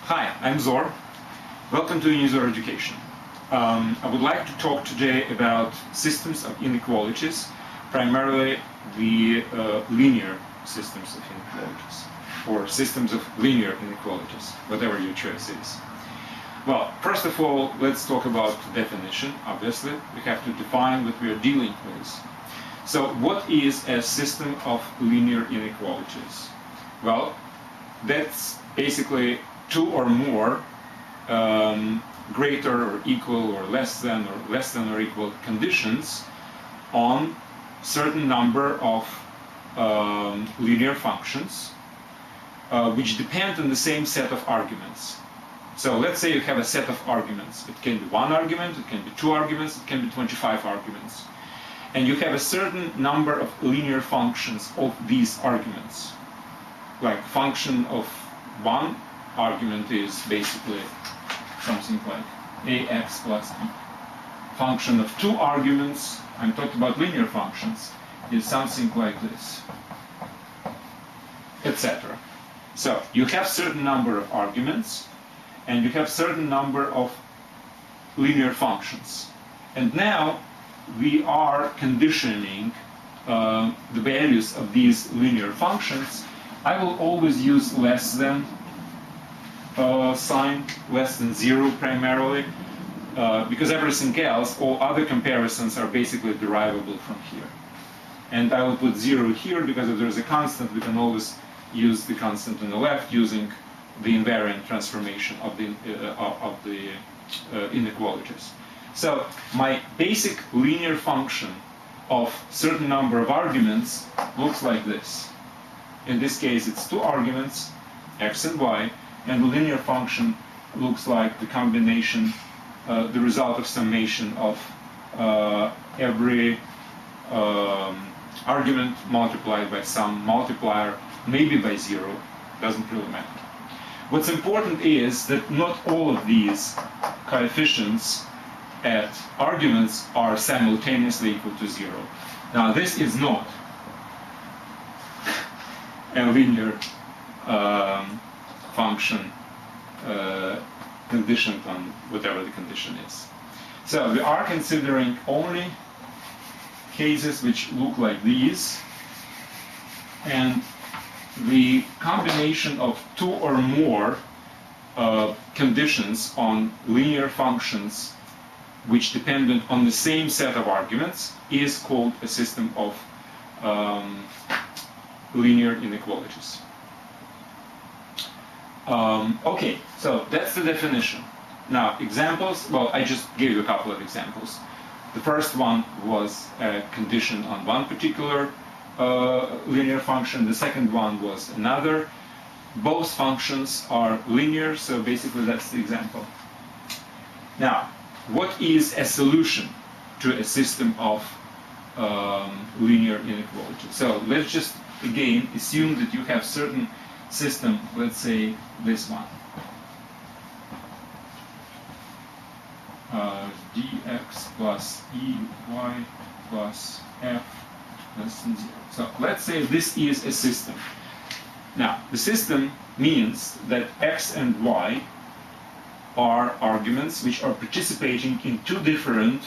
Hi, I'm Zor. Welcome to Zor Education. I would like to talk today about systems of inequalities, primarily the linear systems of inequalities, or systems of linear inequalities, whatever your choice is. Well, first of all, let's talk about the definition. Obviously, we have to define what we are dealing with. So, what is a system of linear inequalities? Well, that's basically two or more greater or equal or less than or equal conditions on certain number of linear functions which depend on the same set of arguments. So let's say you have a set of arguments. It can be one argument, it can be two arguments, it can be 25 arguments. And you have a certain number of linear functions of these arguments. Like function of one argument is basically something like ax plus b. Function of two arguments, I'm talking about linear functions, is something like this, etc. So you have certain number of arguments and you have certain number of linear functions. And now we are conditioning the values of these linear functions. I will always use less than sign, less than 0 primarily, because everything else, all other comparisons are basically derivable from here. And I will put 0 here because if there's a constant, we can always use the constant on the left using the invariant transformation of the inequalities. So my basic linear function of certain number of arguments looks like this. In this case, it's two arguments, x and y, and the linear function looks like the combination, the result of summation of every argument multiplied by some multiplier, maybe by 0, doesn't really matter. What's important is that not all of these coefficients at arguments are simultaneously equal to 0. Now, this is not a linear function conditioned on whatever the condition is. So we are considering only cases which look like these, and the combination of two or more conditions on linear functions which depend on the same set of arguments is called a system of linear inequalities. Okay, so that's the definition. Now, examples, well, I just gave you a couple of examples. The first one was a condition on one particular linear function. The second one was another. Both functions are linear, so basically that's the example. Now, what is a solution to a system of linear inequality? So let's just again assume that you have certain system, let's say this one, dx plus ey plus f less than 0. So let's say this is a system. Now, the system means that x and y are arguments which are participating in two different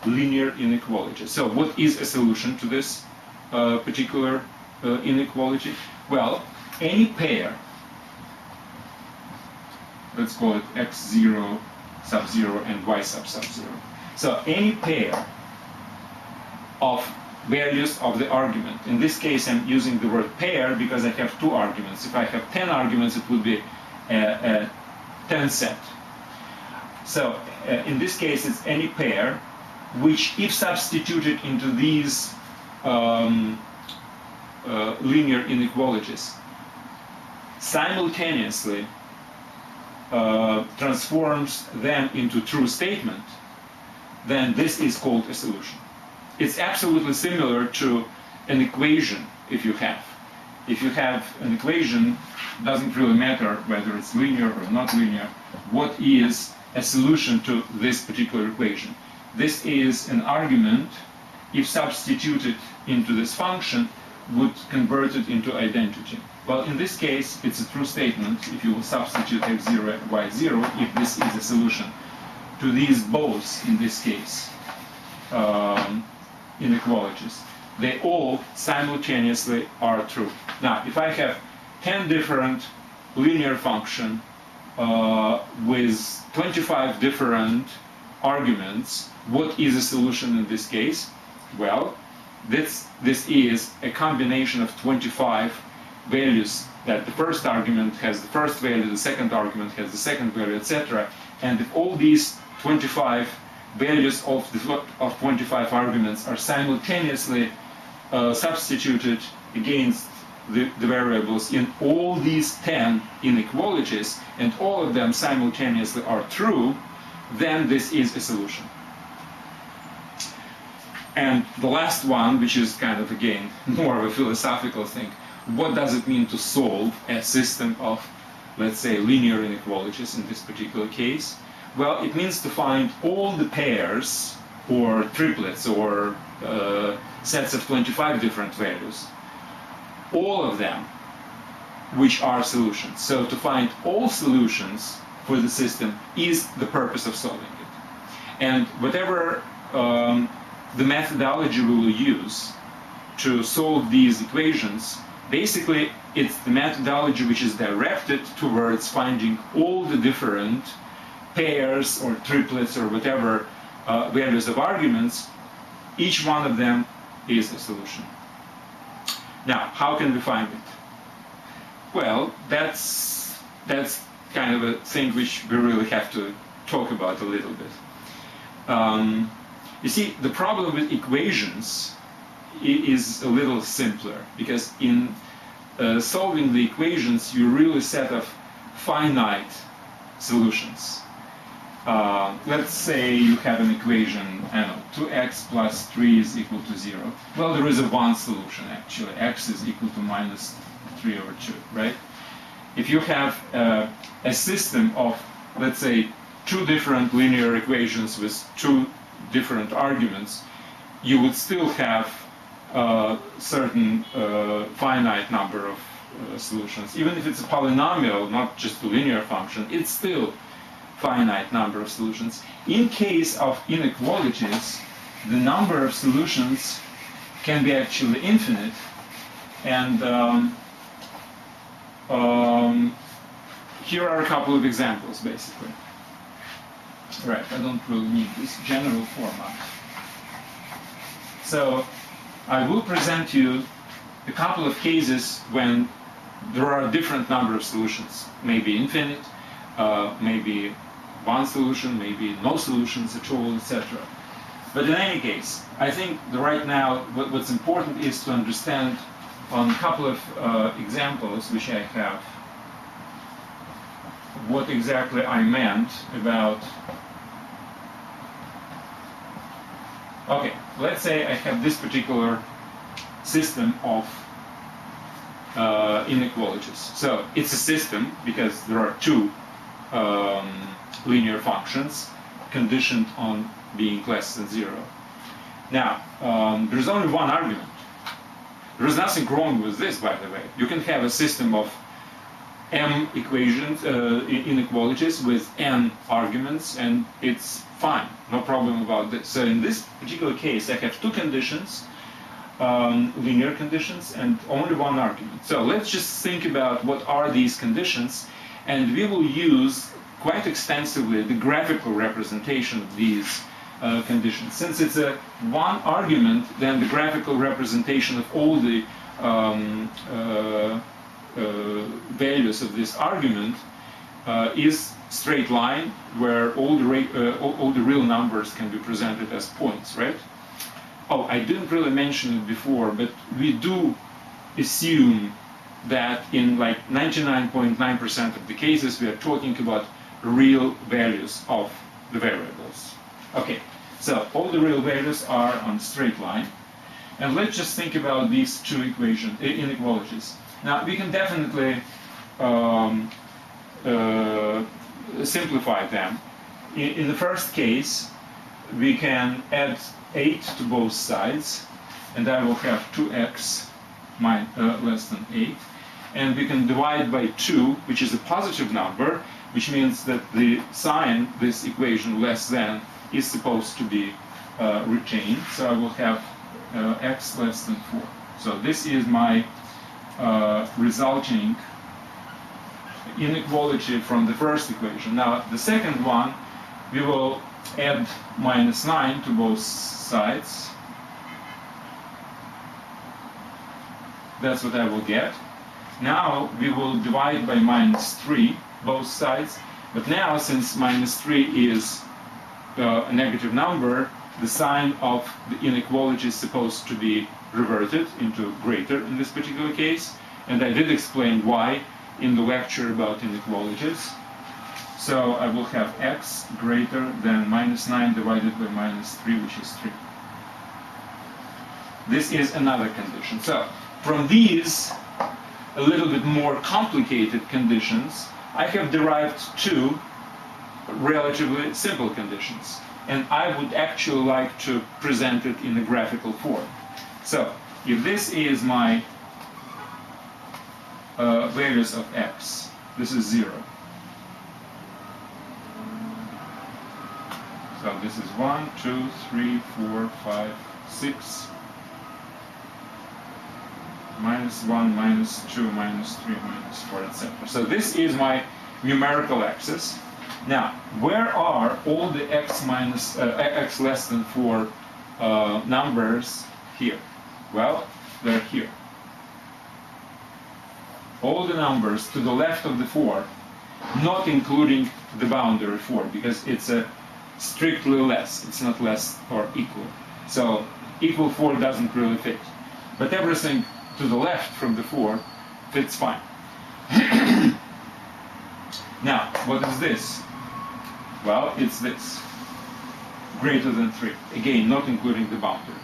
linear inequalities. So what is a solution to this particular inequality? Well, any pair, let's call it x0 sub 0 and y sub 0. So any pair of values of the argument. In this case, I'm using the word pair because I have two arguments. If I have 10 arguments, it would be a 10 set. So in this case, it's any pair which, if substituted into these linear inequalities, simultaneously transforms them into true statement, then this is called a solution. It's absolutely similar to an equation if you have. If you have an equation, it doesn't really matter whether it's linear or not linear. What is a solution to this particular equation? This is an argument, if substituted into this function, would convert it into identity. Well, in this case, it's a true statement if you will substitute x0 and y0, if this is a solution to these both, in this case, inequalities. They all simultaneously are true. Now, if I have 10 different linear functions with 25 different arguments, what is a solution in this case? Well, this is a combination of 25 values that the first argument has the first value, the second argument has the second value, etc. And if all these 25 values of 25 arguments are simultaneously substituted against the variables in all these 10 inequalities, and all of them simultaneously are true, then this is a solution. And the last one, which is kind of, again, more of a philosophical thing, what does it mean to solve a system of, let's say, linear inequalities in this particular case? Well, it means to find all the pairs, or triplets, or sets of 25 different values, all of them, which are solutions. So to find all solutions for the system is the purpose of solving it. And whatever the methodology we will use to solve these equations, basically it's the methodology which is directed towards finding all the different pairs or triplets or whatever values of arguments. Each one of them is a solution. Now, how can we find it? Well, that's kind of a thing which we really have to talk about a little bit. You see, the problem with equations is a little simpler, because in solving the equations, you really set of finite solutions. Let's say you have an equation, I don't know, 2x plus 3 is equal to 0. Well, there is a one solution, actually. X is equal to minus 3 over 2, right? If you have a system of, let's say, two different linear equations with two different arguments, you would still have a certain finite number of solutions. Even if it's a polynomial, not just a linear function, it's still finite number of solutions. In case of inequalities, the number of solutions can be actually infinite, and here are a couple of examples, basically. Right, I don't really need this general format. So I will present you a couple of cases when there are a different number of solutions, maybe infinite, maybe one solution, maybe no solutions at all, etc. But in any case, I think that right now what's important is to understand on a couple of examples which I have what exactly I meant about. Okay, let's say I have this particular system of inequalities. So it's a system because there are two linear functions conditioned on being less than 0. Now, there's only one argument. There is nothing wrong with this, by the way. You can have a system of m equations, inequalities with n arguments, and it's fine, no problem about this. So in this particular case, I have two conditions, linear conditions, and only one argument. So let's just think about what are these conditions, and we will use quite extensively the graphical representation of these conditions. Since it's a one argument, then the graphical representation of all the values of this argument is straight line, where all the real numbers can be presented as points, right? Oh, I didn't really mention it before, but we do assume that in like 99.9% of the cases we are talking about real values of the variables. Okay, so all the real values are on straight line, and let's just think about these two inequalities. Now we can definitely simplify them. In the first case, we can add 8 to both sides, and I will have 2x less than 8. And we can divide by 2, which is a positive number, which means that the sign, this equation less than, is supposed to be retained. So I will have x less than 4. So this is my resulting inequality from the first equation. Now, the second one, we will add minus 9 to both sides. That's what I will get. Now we will divide by minus 3 both sides. But now, since minus 3 is a negative number, the sign of the inequality is supposed to be reverted into greater in this particular case. And I did explain why in the lecture about inequalities. So I will have x greater than minus 9 divided by minus 3, which is 3. This is another condition. So from these a little bit more complicated conditions, I have derived two relatively simple conditions. And I would actually like to present it in a graphical form. So if this is my values of x, this is 0. So this is 1, 2, 3, 4, 5, 6. Minus 1, minus 2, minus 3, minus 4, etc. So this is my numerical axis. Now, where are all the x less than 4 numbers here? Well, they're here. All the numbers to the left of the 4, not including the boundary 4, because it's a strictly less. It's not less or equal. So equal 4 doesn't really fit. But everything to the left from the 4 fits fine. Now, what is this? Well, it's this. Greater than 3. Again, not including the boundary.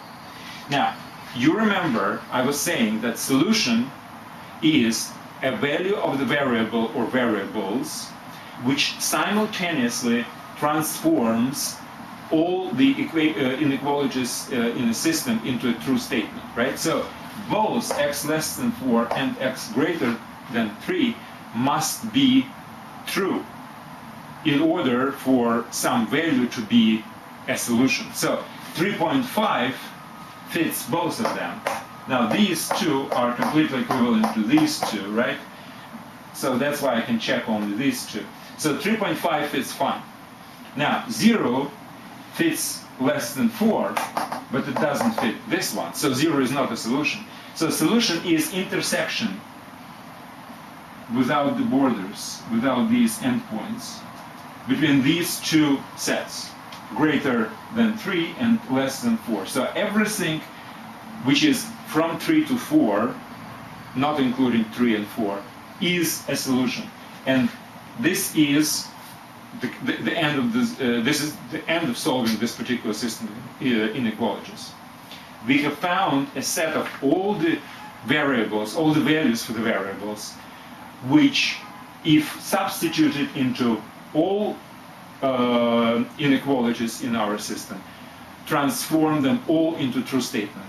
Now, you remember I was saying that solution is a value of the variable or variables which simultaneously transforms all the inequalities in a system into a true statement, right? So both x less than 4 and x greater than 3 must be true in order for some value to be a solution. So 3.5 fits both of them. Now these two are completely equivalent to these two, right? So that's why I can check only these two. So 3.5 fits fine. Now 0 fits less than 4, but it doesn't fit this one. So 0 is not a solution. So solution is intersection without the borders, without these endpoints, between these two sets, greater than 3 and less than 4. So everything which is from 3 to 4, not including 3 and 4, is a solution. And this is the end of this. This is the end of solving this particular system of inequalities. We have found a set of all the variables, all the values for the variables, which, if substituted into all inequalities in our system, transform them all into true statements.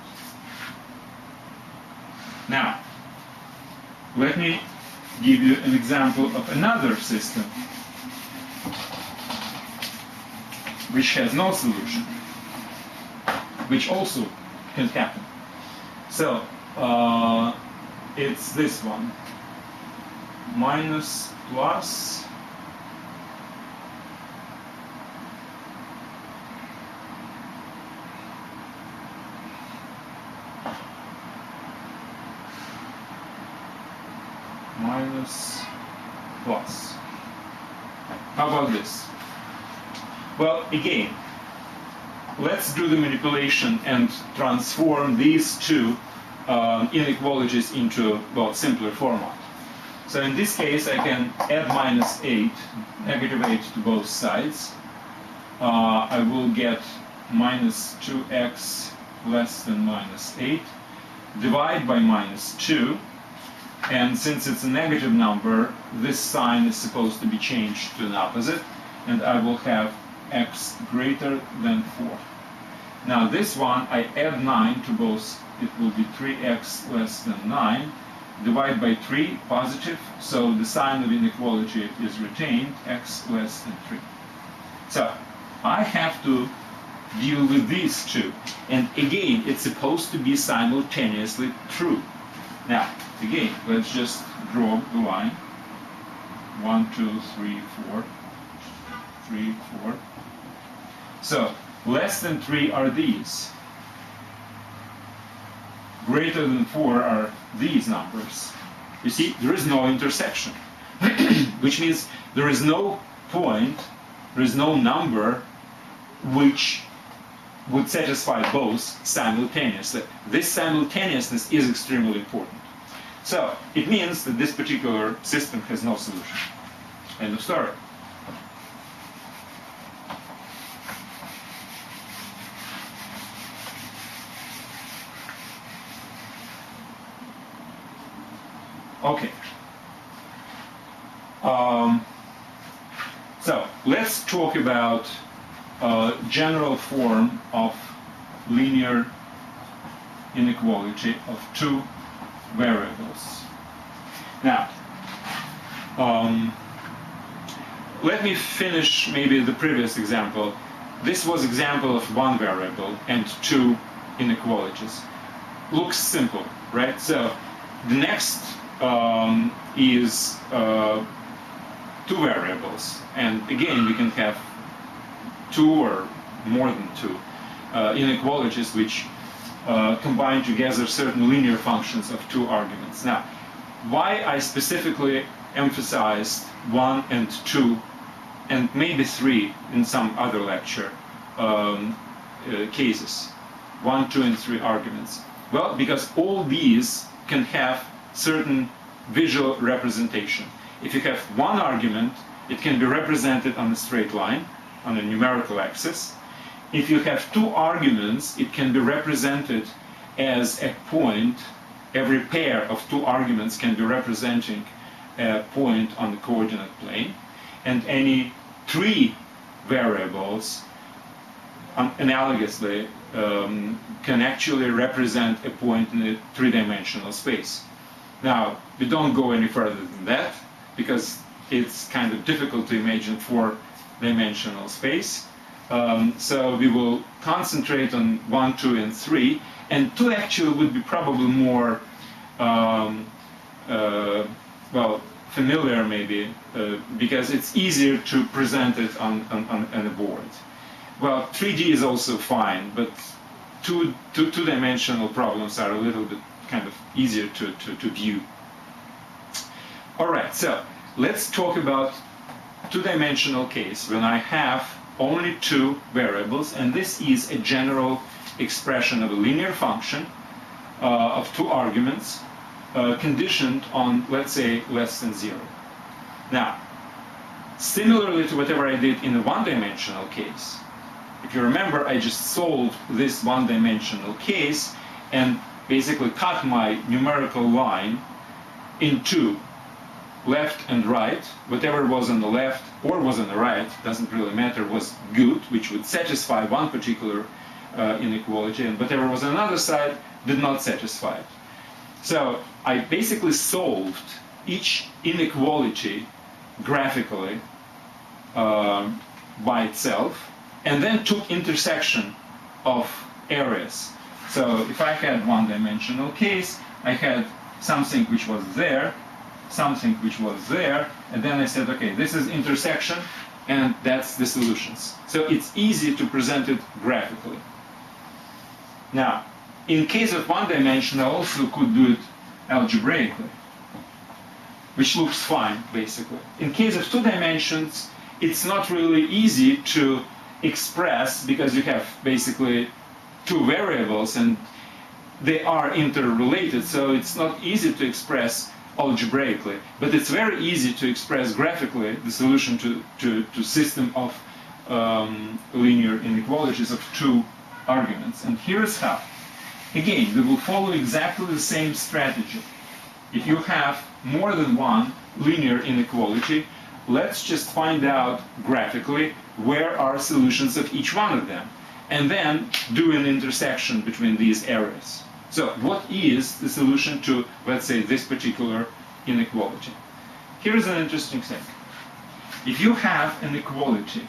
Now, let me give you an example of another system which has no solution, which also can happen. So, it's this one. Minus, plus, minus, plus. How about this? Well, again, let's do the manipulation and transform these two inequalities into, well, simpler format. So in this case, I can add minus 8, negative 8 to both sides. I will get minus 2x less than minus 8. Divide by minus 2. And since it's a negative number, this sign is supposed to be changed to an opposite. And I will have x greater than 4. Now this one, I add 9 to both. It will be 3x less than 9. Divide by 3, positive, so the sign of inequality is retained, x less than 3. So I have to deal with these two. And again, it's supposed to be simultaneously true. Now, again, let's just draw the line. 1, 2, 3, 4. 3, 4. So, less than 3 are these. Greater than 4 are these numbers. You see, there is no intersection, which means there is no point, there is no number which would satisfy both simultaneously. This simultaneousness is extremely important. So, it means that this particular system has no solution. End of story. Okay. So let's talk about a general form of linear inequality of two variables. Now, let me finish maybe the previous example. This was example of one variable and two inequalities. Looks simple, right? So the next is two variables, and again we can have two or more than two inequalities which combine together certain linear functions of two arguments. Now, why I specifically emphasized 1 and 2 and maybe 3 in some other lecture cases, 1, 2, and 3 arguments? Well, because all these can have certain visual representation. If you have one argument, it can be represented on a straight line, on a numerical axis. If you have two arguments, it can be represented as a point. Every pair of two arguments can be representing a point on the coordinate plane. And any three variables, analogously, can actually represent a point in a three-dimensional space. Now, we don't go any further than that, because it's kind of difficult to imagine four-dimensional space. So we will concentrate on 1, 2, and 3. And 2 actually would be probably more, well, familiar maybe, because it's easier to present it on a board. Well, 3D is also fine, but two-dimensional problems are a little bit kind of easier to view. All right, so let's talk about two-dimensional case when I have only two variables, and this is a general expression of a linear function of two arguments conditioned on, let's say, less than 0. Now, similarly to whatever I did in the one-dimensional case, if you remember, I just solved this one-dimensional case and basically cut my numerical line in two, left and right. Whatever was on the left or was on the right, doesn't really matter, was good, which would satisfy one particular inequality, and whatever was on the other side did not satisfy it. So I basically solved each inequality graphically by itself, and then took intersection of areas. So if I had one-dimensional case, I had something which was there, something which was there, and then I said, okay, this is intersection, and that's the solutions. So it's easy to present it graphically. Now, in case of one dimension, I also could do it algebraically, which looks fine, basically. In case of two dimensions, it's not really easy to express, because you have basically two variables and they are interrelated, so it's not easy to express algebraically, but it's very easy to express graphically the solution to system of linear inequalities of two arguments. And here's how. Again, we will follow exactly the same strategy. If you have more than one linear inequality, let's just find out graphically where are solutions of each one of them. and then do an intersection between these areas. So what is the solution to, let's say, this particular inequality? Here is an interesting thing. If you have an equality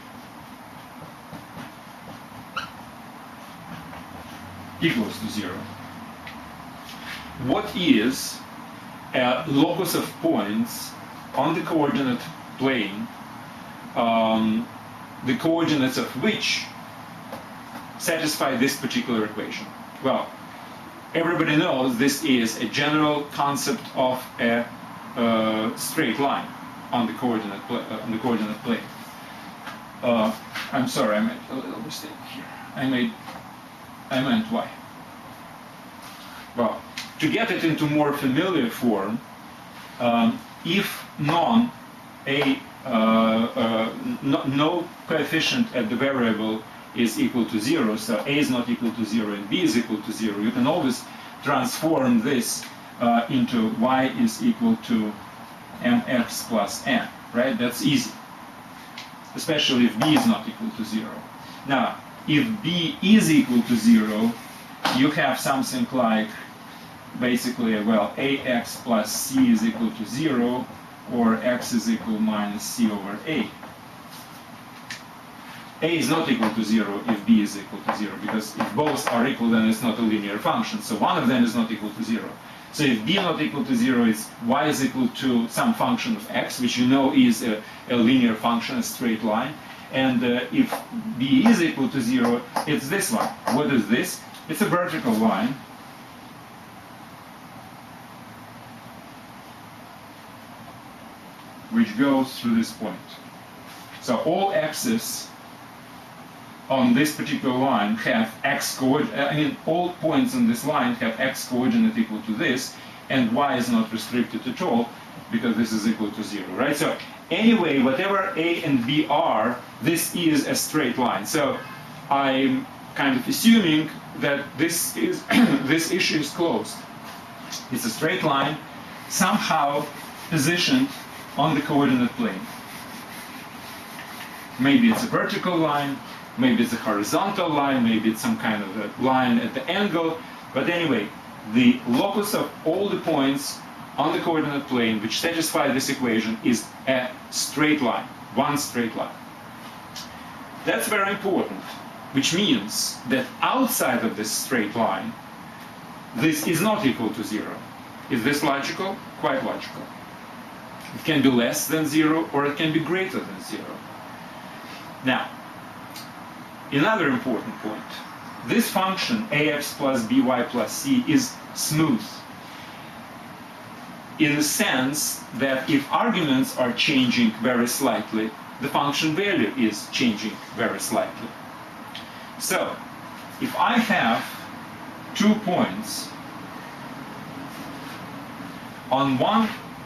equals to 0, what is a locus of points on the coordinate plane, the coordinates of which satisfy this particular equation? Well, everybody knows this is a general concept of a straight line on the coordinate plane. I'm sorry, I made a little mistake here. I meant y. Well, to get it into more familiar form, if no coefficient at the variable is equal to 0, so a is not equal to 0 and b is equal to 0, you can always transform this into y is equal to mx plus n, right? That's easy, especially if b is not equal to 0. Now, if b is equal to 0, you have something like, basically, well, ax plus c is equal to 0, or x is equal minus c over a. A is not equal to 0 if b is equal to 0, because if both are equal, then it's not a linear function. So one of them is not equal to 0. So if b not equal to 0, it's y is equal to some function of x, which you know is a linear function, a straight line. And if b is equal to 0, it's this one. What is this? It's a vertical line which goes through this point. So all x's on this particular line have x coordinate, all points on this line have x coordinate equal to this, and y is not restricted at all because this is equal to 0, right? So anyway, whatever a and b are, this is a straight line. So I'm kind of assuming that this is this issue is closed. It's a straight line somehow positioned on the coordinate plane. Maybe it's a vertical line, maybe it's a horizontal line, maybe it's some kind of a line at the angle, but anyway, the locus of all the points on the coordinate plane which satisfy this equation is a straight line, one straight line. That's very important, which means that outside of this straight line, this is not equal to 0. Is this logical? Quite logical. It can be less than 0 or it can be greater than 0. Now, another important point. This function ax plus by plus c is smooth in the sense that if arguments are changing very slightly, the function value is changing very slightly. So, if I have 2 points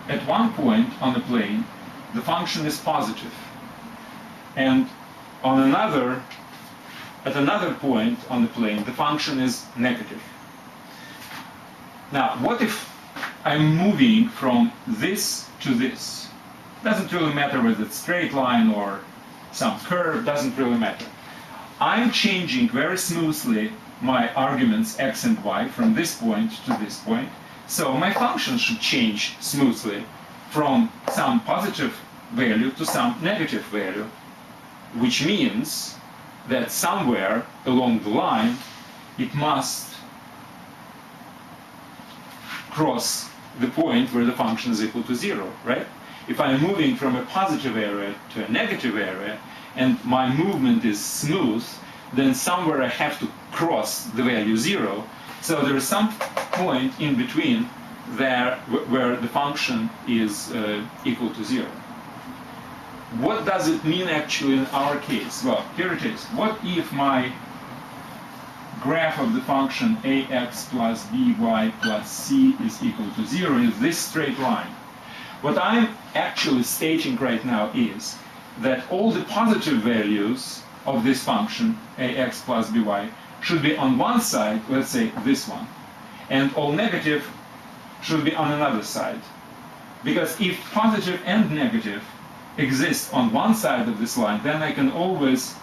at one point on the plane, the function is positive, and at another point on the plane, the function is negative. Now, what if I'm moving from this to this? Doesn't really matter whether it's straight line or some curve, doesn't really matter. I'm changing very smoothly my arguments x and y from this point to this point, so my function should change smoothly from some positive value to some negative value, which means that somewhere along the line it must cross the point where the function is equal to 0, right? If I'm moving from a positive area to a negative area and my movement is smooth, then somewhere I have to cross the value 0. So there is some point in between there where the function is equal to 0. What does it mean actually in our case? Well, here it is. What if my graph of the function ax plus by plus c is equal to 0 is this straight line? What I'm actually stating right now is that all the positive values of this function ax plus by should be on one side, let's say this one, and all negative should be on another side. Because if positive and negative exist on one side of this line, then I can always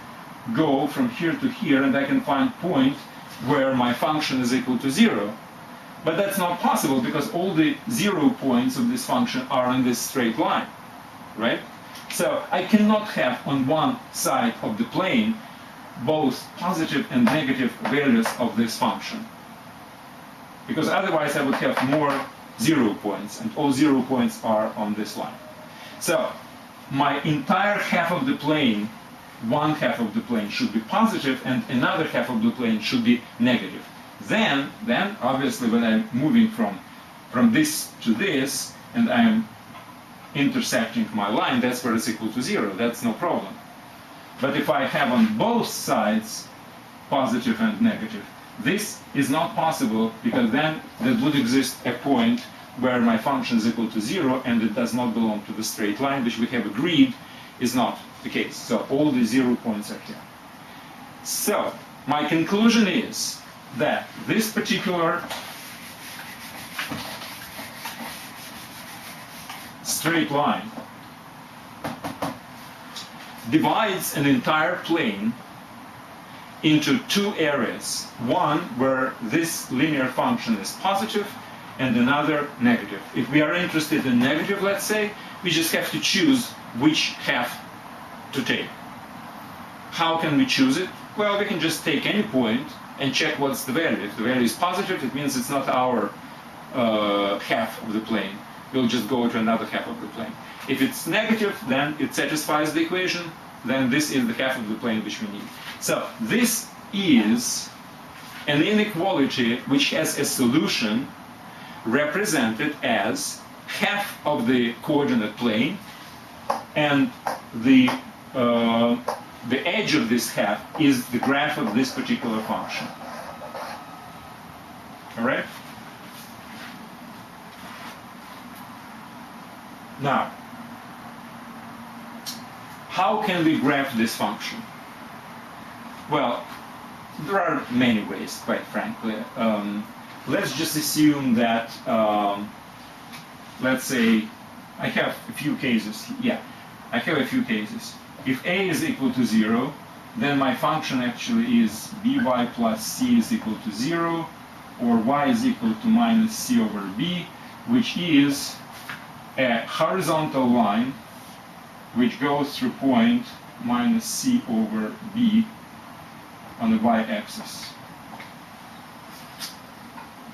go from here to here, and I can find a point where my function is equal to 0. But that's not possible because all the 0 points of this function are in this straight line, right? So I cannot have on one side of the plane both positive and negative values of this function, because otherwise I would have more 0 points, and all 0 points are on this line. So my entire half of the plane, one half of the plane should be positive, and another half of the plane should be negative. Then obviously when I'm moving from this to this, and I'm intersecting my line, that's where it's equal to 0. That's no problem. But if I have on both sides positive and negative, this is not possible, because then there would exist a point where my function is equal to 0, and it does not belong to the straight line, which we have agreed is not the case. So all the 0 points are here. So my conclusion is that this particular straight line divides an entire plane into two areas. One where this linear function is positive, and another negative. If we are interested in negative, let's say, we just have to choose which half to take. How can we choose it? Well, we can just take any point and check what's the value. If the value is positive, it means it's not our half of the plane. We'll just go to another half of the plane. If it's negative, then it satisfies the equation. Then this is the half of the plane which we need. So this is an inequality which has a solution represented as half of the coordinate plane, and the edge of this half is the graph of this particular function. All right? Now, how can we graph this function? Well, there are many ways, quite frankly. Let's just assume that, let's say, I have a few cases. Yeah, I have a few cases. If a is equal to 0, then my function actually is by plus c is equal to 0, or y is equal to minus c over b, which is a horizontal line which goes through point minus c over b on the y-axis.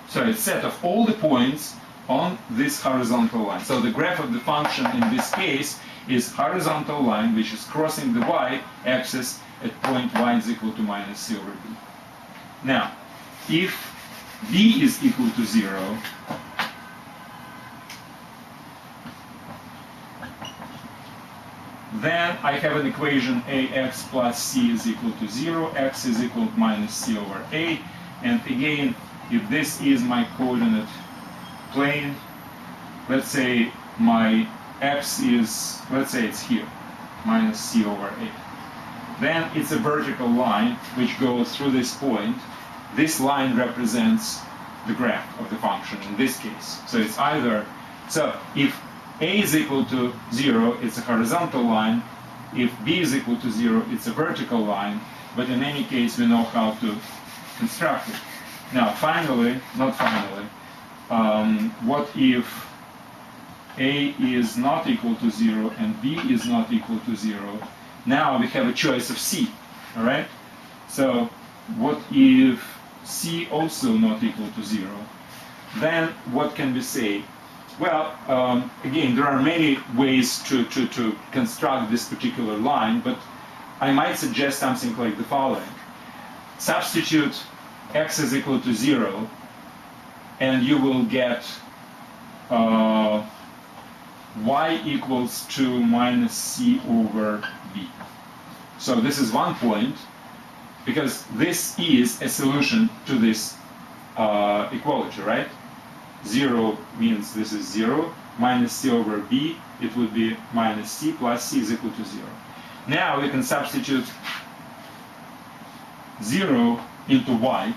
So it's set of all the points on this horizontal line. So the graph of the function in this case is horizontal line which is crossing the y-axis at point y is equal to minus c over b. Now, if b is equal to 0, then I have an equation ax plus c is equal to 0, x is equal to minus c over a, and again, if this is my coordinate plane, let's say my x is, let's say it's here, minus c over a. Then it's a vertical line which goes through this point. This line represents the graph of the function in this case. So it's either, so if a is equal to 0, it's a horizontal line. If b is equal to 0, it's a vertical line. But in any case, we know how to construct it. Now, finally, not finally, what if a is not equal to 0 and b is not equal to 0? Now we have a choice of c, all right? So what if c also not equal to 0? Then what can we say? Well, again, there are many ways to construct this particular line, but I might suggest something like the following. Substitute x is equal to 0, and you will get y equals to minus c over b. So this is one point, because this is a solution to this equality, right? 0 means this is 0, minus c over b, it would be minus c plus c is equal to 0. Now we can substitute 0 into y,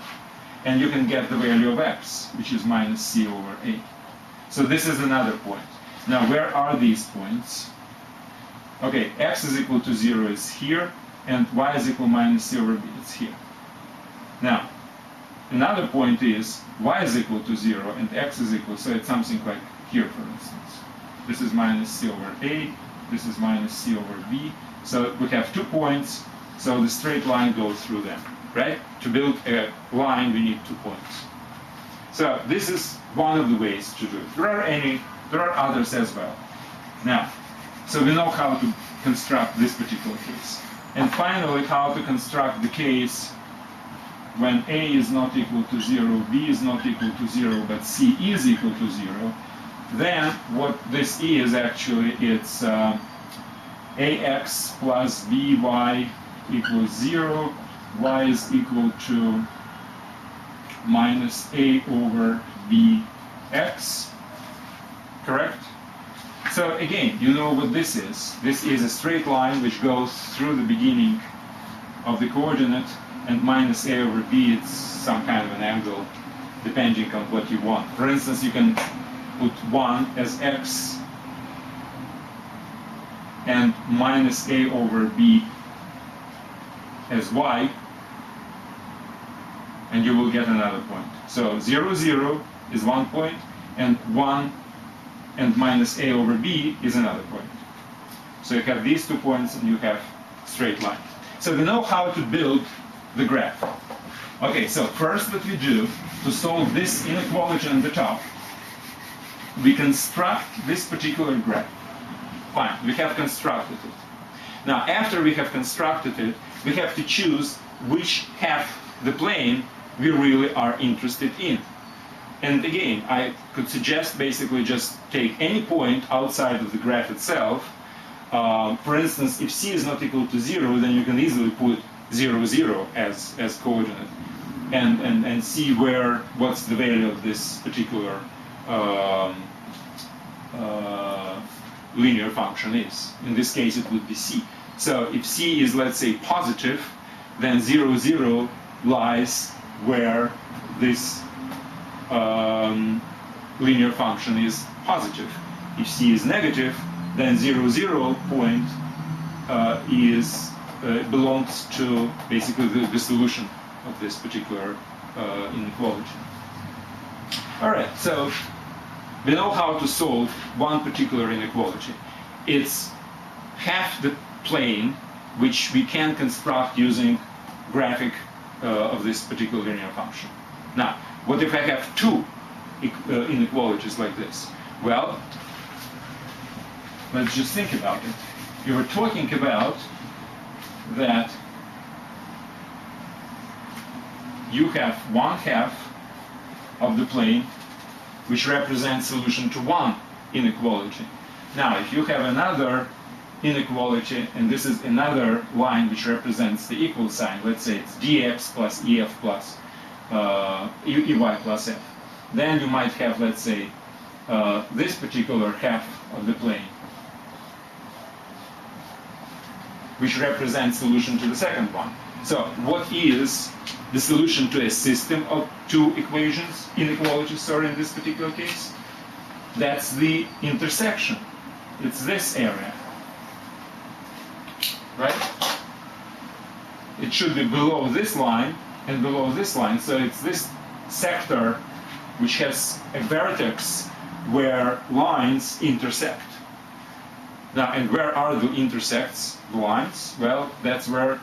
and you can get the value of x, which is minus c over a. So this is another point. Now where are these points? Okay, x is equal to 0 is here, and y is equal minus c over b. It's here. Now, another point is y is equal to 0 and x is equal, so it's something like here, for instance. This is minus c over a, this is minus c over b. So we have 2 points, so the straight line goes through them, right? To build a line, we need 2 points. So this is one of the ways to do it. There are others as well. Now, so we know how to construct this particular case. And finally, how to construct the case when a is not equal to 0, b is not equal to 0, but c is equal to 0. Then what this is actually, it's ax plus by equals 0, y is equal to minus a over bx, correct? So again, you know what this is. This is a straight line which goes through the beginning of the coordinate, and minus a over b, it's some kind of an angle depending on what you want. For instance, you can put 1 as x and minus a over b as y, and you will get another point. So 0, 0 is 1 point, and 1 and minus a over b is another point. So you have these 2 points and you have straight line. So we know how to build the graph. Okay, so first what we do to solve this inequality on the top, we construct this particular graph. Fine, we have constructed it. Now, after we have constructed it, we have to choose which half the plane we really are interested in. And again, I could suggest basically just take any point outside of the graph itself. For instance, if c is not equal to 0, then you can easily put 0, 0 as coordinate and see what's the value of this particular linear function is. In this case, it would be c. So if c is, let's say, positive, then 0, 0 lies where this linear function is positive. If c is negative, then 0, 0 point belongs to basically the solution of this particular inequality. All right, so we know how to solve one particular inequality. It's half the plane which we can construct using graphic of this particular linear function. Now, what if I have 2 inequalities like this? Well, let's just think about it. You were talking about that you have 1/2 of the plane which represents solution to one inequality. Now, if you have another inequality, and this is another line which represents the equal sign, let's say it's dx plus ef plus ey plus f, then you might have, let's say, this particular half of the plane which represents solution to the second one. So what is the solution to a system of 2 inequalities, in this particular case? That's the intersection. It's this area, right? It should be below this line and below this line. So it's this sector which has a vertex where lines intersect. Now, and where are the intersects, the lines? Well, that's where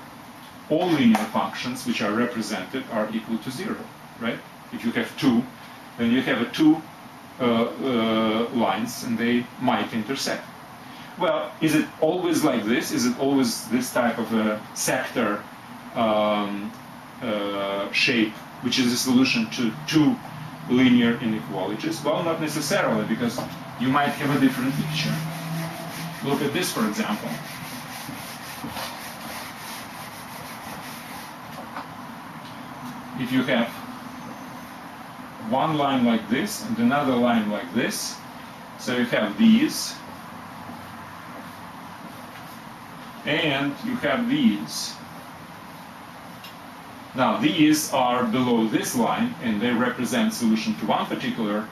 all linear functions which are represented are equal to 0, right? If you have 2, then you have 2 lines and they might intersect. Well, is it always like this? Is it always this type of a sector shape which is a solution to 2 linear inequalities? Well, not necessarily, because you might have a different picture. Look at this, for example. If you have one line like this and another line like this, so you have these, and you have these. Now, these are below this line, and they represent solution to one particular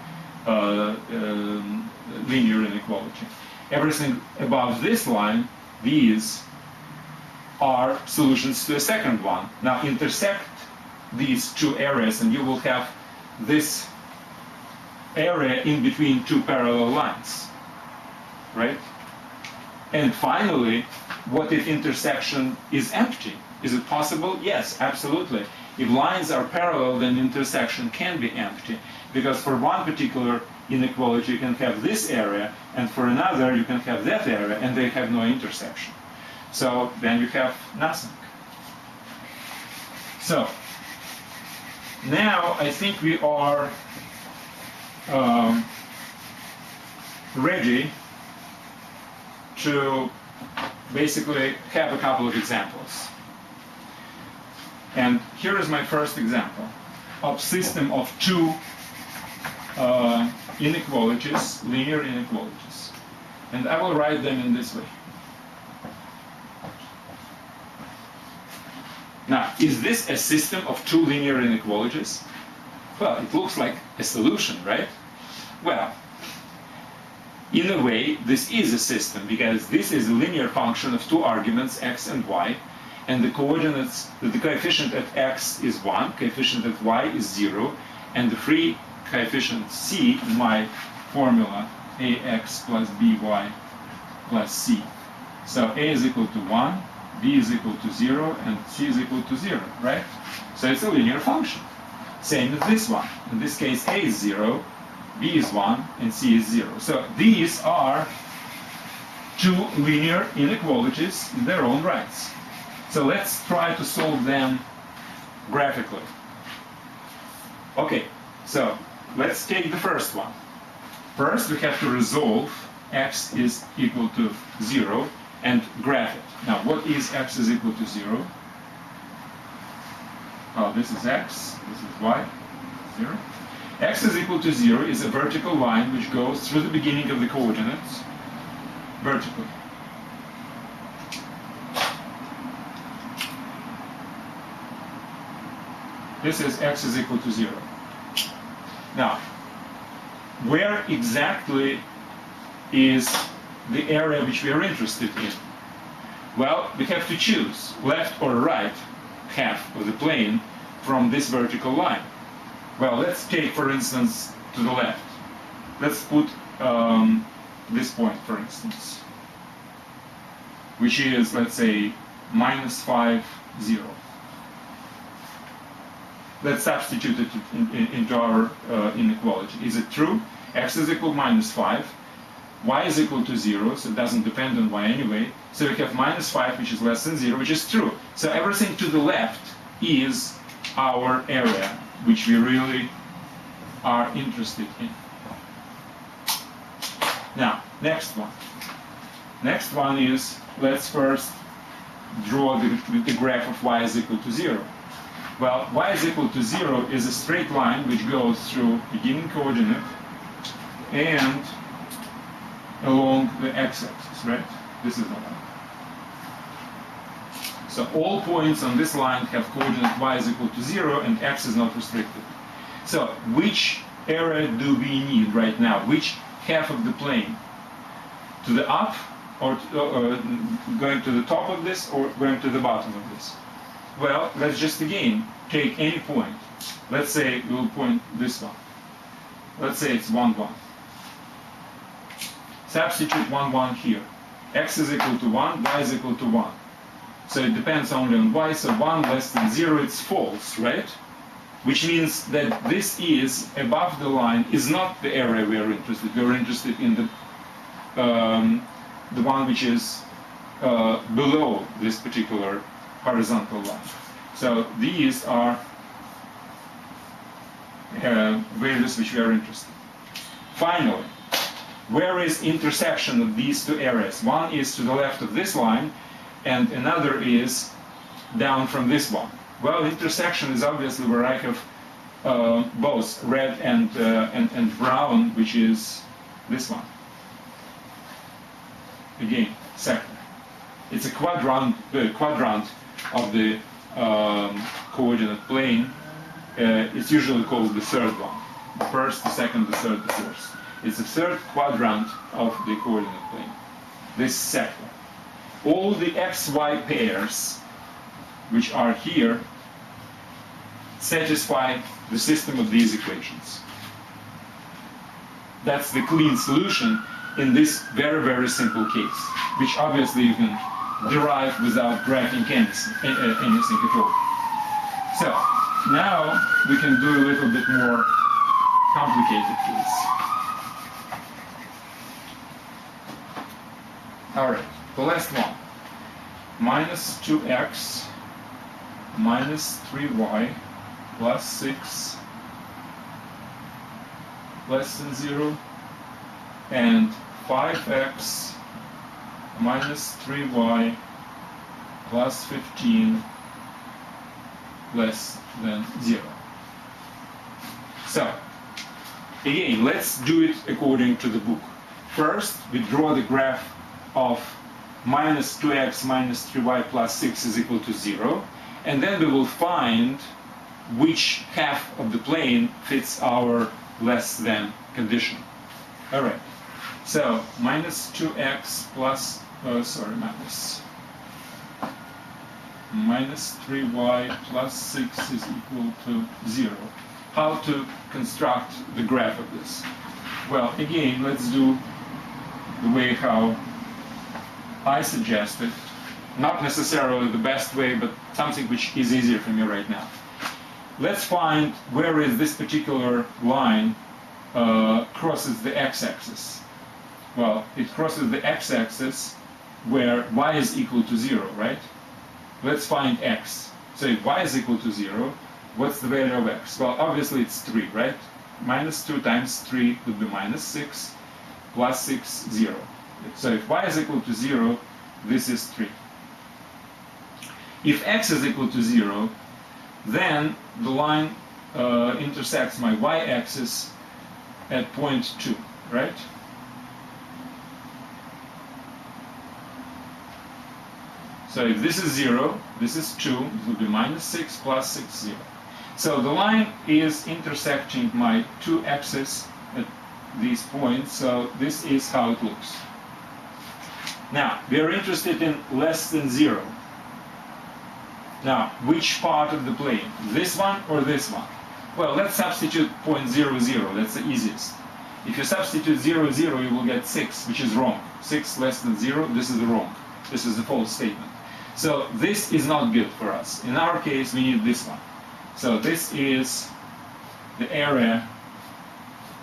linear inequality. Everything above this line, these are solutions to a second one. Now intersect these two areas and you will have this area in between two parallel lines, right? And finally, what if intersection is empty? Is it possible? Yes, absolutely. If lines are parallel, then intersection can be empty, because for one particular inequality you can have this area, and for another you can have that area, and they have no intersection. So then you have nothing. So now I think we are ready to basically have a couple of examples. And here is my first example of system of two inequalities, linear inequalities. And I will write them in this way. Now, is this a system of two linear inequalities? Well, it looks like a solution, right? Well, in a way, this is a system, because this is a linear function of two arguments, x and y, and the coordinates, the coefficient at x is 1, coefficient at y is 0, and the free coefficient c in my formula, ax plus by plus c. So a is equal to 1, b is equal to 0, and c is equal to 0, right? So it's a linear function. Same as this one. In this case, a is 0, b is 1, and c is 0. So these are two linear inequalities in their own rights. So let's try to solve them graphically. Okay, so let's take the first one. First, we have to resolve x is equal to 0 and graph it. Now, what is x is equal to 0? Well, this is x, this is y, 0. X is equal to 0 is a vertical line which goes through the beginning of the coordinates vertically. This is x is equal to 0. Now, where exactly is the area which we are interested in? Well, we have to choose left or right half of the plane from this vertical line. Well, let's take, for instance, to the left. Let's put this point, for instance, which is, let's say, minus 5, 0. Let's substitute it into our inequality. Is it true? X is equal to minus 5. Y is equal to 0, so it doesn't depend on y anyway. So we have minus 5, which is less than 0, which is true. So everything to the left is our area, which we really are interested in. Now, next one. Next one is, let's first draw the graph of y is equal to 0. Well, y is equal to 0 is a straight line which goes through beginning coordinate and along the x-axis, right? This is the line. So all points on this line have coordinate y is equal to 0 and x is not restricted. So which area do we need right now? Which half of the plane? To the up, or going to the top of this, or going to the bottom of this? Well, let's just again take any point. Let's say we'll point this one. Let's say it's 1, 1. Substitute 1, 1 here. X is equal to 1, y is equal to 1. So it depends only on y, so 1 less than 0, it's false, right? Which means that this is above the line, is not the area we are interested. We are interested in the one which is below this particular horizontal line. So these are values which we are interested in. Finally, where is intersection of these two areas? One is to the left of this line, and another is down from this one. Well, intersection is obviously where I have both red and brown, which is this one. Again, second. It's a quadrant of the coordinate plane. It's usually called the third one. The first, the second, the third, the fourth. It's the third quadrant of the coordinate plane. This sector. all the xy pairs which are here satisfy the system of these equations. That's the clean solution in this very, very simple case, which obviously you can derive without graphing anything at all. So now we can do a little bit more complicated case. All right, the last one. Minus 2x minus 3y plus 6 less than 0, and 5x minus 3y plus 15 less than 0. So, again, let's do it according to the book. First, we draw the graph of minus 2x minus 3y plus 6 is equal to 0, and then we will find which half of the plane fits our less than condition. All right, so minus 2x plus, minus 3y plus 6 is equal to 0. How to construct the graph of this? Well, again, let's do the way how I suggested. Not necessarily the best way, but something which is easier for me right now. Let's find where is this particular line crosses the x-axis. Well, it crosses the x-axis where y is equal to 0, right? Let's find x. So if y is equal to 0, what's the value of x? Well, obviously it's 3, right? Minus 2 times 3 would be minus 6, plus 6, 0. So if y is equal to 0, this is 3. If x is equal to 0, then the line intersects my y-axis at point 2, right? So if this is 0, this is 2, it will be minus 6 plus 6, 0. So the line is intersecting my two axes at these points, so this is how it looks. Now, we are interested in less than 0. Now, which part of the plane? This one or this one? Well, let's substitute point 0, 0. That's the easiest. If you substitute 0, 0, you will get 6, which is wrong. 6 less than 0, this is wrong. This is a false statement. So this is not good for us. In our case, we need this one. So this is the area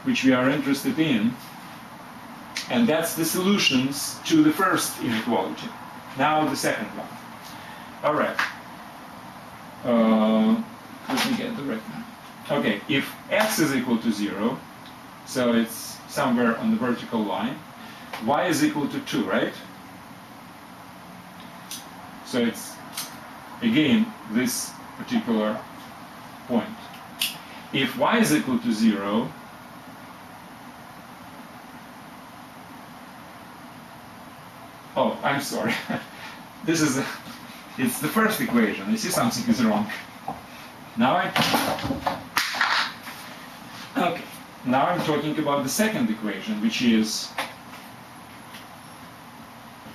which we are interested in, and that's the solutions to the first inequality. Now the second one. All right. Let me get the right one. Okay, if x is equal to 0, so it's somewhere on the vertical line, y is equal to 2, right? So it's, again, this particular point. If y is equal to 0, oh, I'm sorry. This is it's the first equation. You see something is wrong. Now I'm talking about the second equation, which is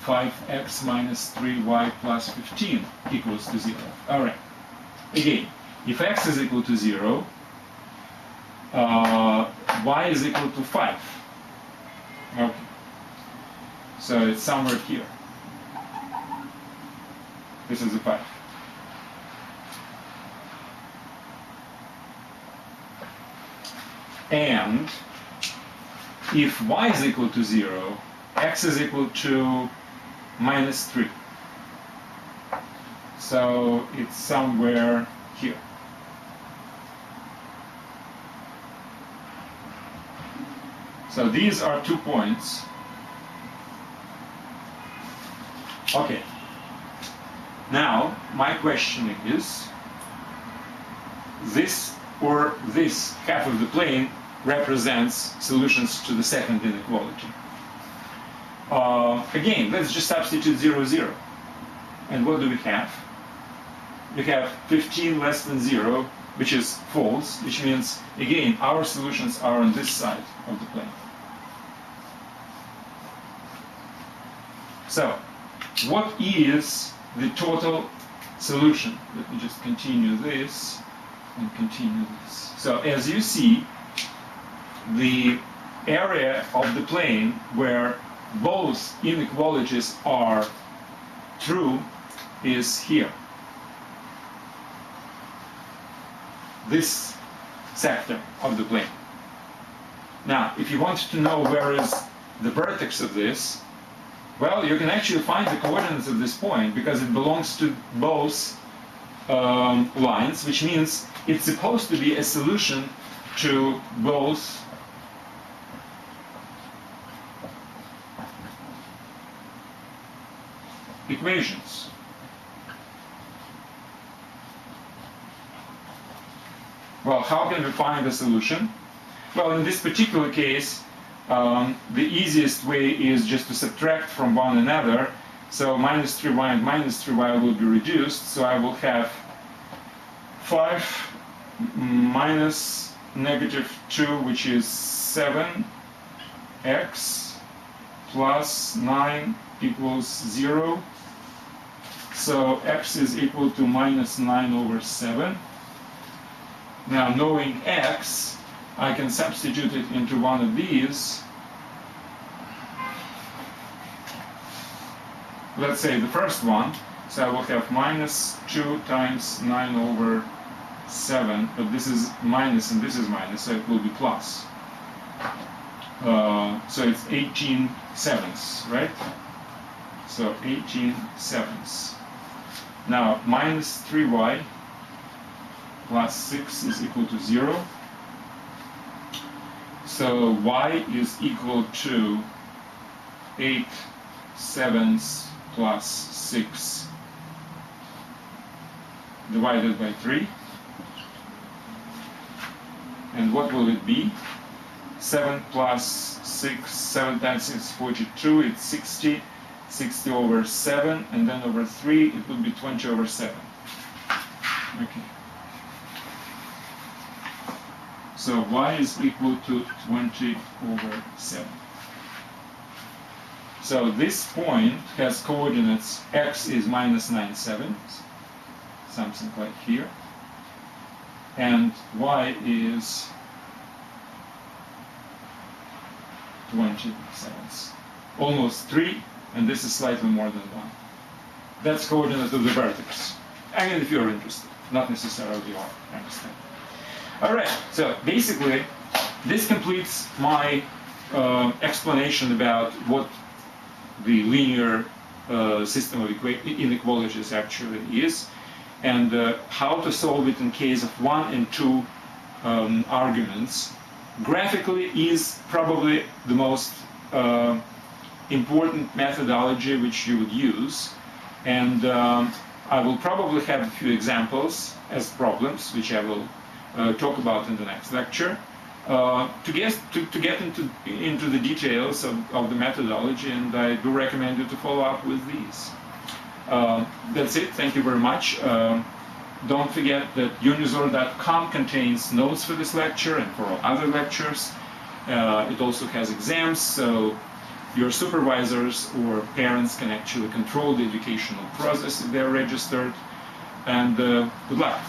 5x minus 3y plus 15 equals to 0. All right. Again, if x is equal to 0, y is equal to 5. Okay. So it's somewhere here. This is a 5. And if y is equal to 0, x is equal to minus 3. So it's somewhere here. So these are 2 points. Okay. Now, my question is, this or this half of the plane represents solutions to the second inequality. Again, let's just substitute 0, 0. And what do we have? We have 15 less than 0, which is false, which means, again, our solutions are on this side of the plane. So, what is the total solution? Let me just continue this and continue this. So as you see, the area of the plane where both inequalities are true is here. This sector of the plane. Now, if you want to know where is the vertex of this, well, you can actually find the coordinates of this point because it belongs to both lines, which means it's supposed to be a solution to both equations. Well, how can we find the solution? Well, in this particular case, the easiest way is just to subtract from one another. So minus 3y and minus 3y will be reduced. So I will have 5 minus negative 2, which is 7x plus 9 equals 0. So x is equal to minus 9 over 7. Now, knowing x, I can substitute it into one of these. Let's say the first one. So I will have minus 2 times 9 over 7, but this is minus and this is minus, so it will be plus. So it's 18 sevenths, right? So 18 sevenths. Now, minus 3y plus 6 is equal to 0. So y is equal to 8 sevenths plus 6 divided by 3. And what will it be? 7 plus 6, 7 times 6 is 42, it's 60. 60 over 7, and then over 3, it would be 20 over 7. Okay. So y is equal to 20 over 7. So this point has coordinates x is minus 9 sevenths, something like here, and y is 20 sevenths. Almost 3, and this is slightly more than 1. That's coordinate of the vertex. Again, if you're interested, not necessarily you are, I understand. All right, so basically, this completes my explanation about what the linear system of inequalities actually is, and how to solve it in case of 1 and 2 arguments. Graphically is probably the most important methodology which you would use, and I will probably have a few examples as problems, which I will talk about in the next lecture, to get into the details of the methodology, and I do recommend you to follow up with these. That's it. Thank you very much. Don't forget that unizor.com contains notes for this lecture and for all other lectures. It also has exams, so your supervisors or parents can actually control the educational process if they're registered. And good luck.